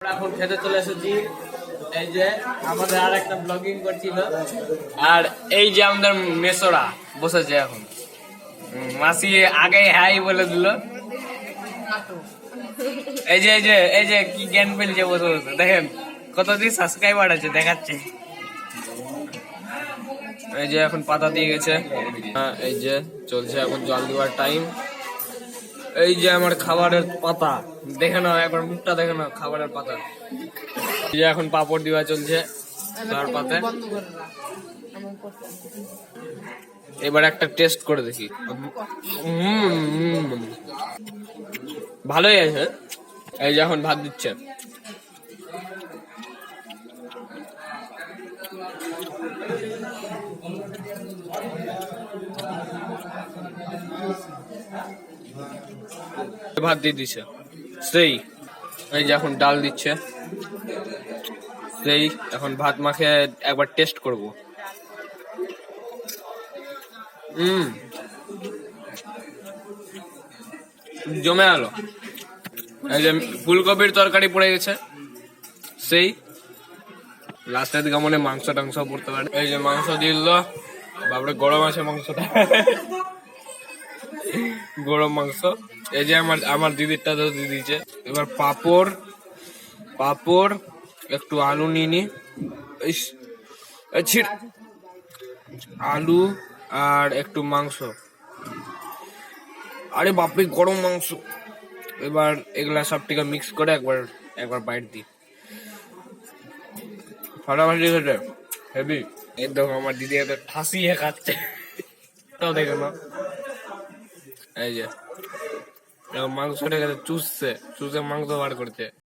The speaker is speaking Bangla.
এখন খেতে চলে এসেছি। এই যে আমাদের আর একটা ব্লগিং করছিল, আর এই যে আমাদের মেসোরা বসেছে এখন। মাসি আগে হাই বলে দিল। এই যে কি জ্ঞান ফেলছে বসে বসে, দেখেন কতদিন সাবস্ক্রাইবার আছে দেখাচ্ছে। এই যে এখন পাতা দিয়ে গেছে, এই যে চলছে এখন জল দেওয়ার টাইম। এই যে আমার খাবারের পাতা দেখে নাও, একবার মুখটা দেখে নাও খাবারের পাতা। এই যে এখন পাপড় দেওয়া চলছে তার পাতায়। এবার একটা টেস্ট করে দেখি। ভালোই আছে। এই যে এখন ভাত দিচ্ছে। ভাত দিয়ে দিচ্ছে সেই। এই যে এখন ডাল দিচ্ছে সেই। এখন ভাত মাখে একবার টেস্ট করব। জমে গেল। এই যে ফুলকপির তরকারি পড়ে গেছে সেই। লাস্টের দিকে মনে মাংস টাংস পড়তে পারে। এই যে মাংস দিল, বাপরে গরম আছে মাংসটা। গরম মাংস। এই যে আমার দিদিরটা তো দিয়ে দিয়েছে। এবার পাপড় পাপড় একটু আলু নিয়ে নি। আলু আর একটু মাংস। আরে বাপরে গরম মাংস। এবার এগুলা সব টিকা মিক্স করে একবার বাইট দিই। ফাটাফাটি খেতে হেভি। এই দেখো আমার দিদি এত ঠাসিয়ে খাচ্ছে, তাও দেখো না। এই যে মাংসটা চুষছে, চুষে মাংস বার করছে।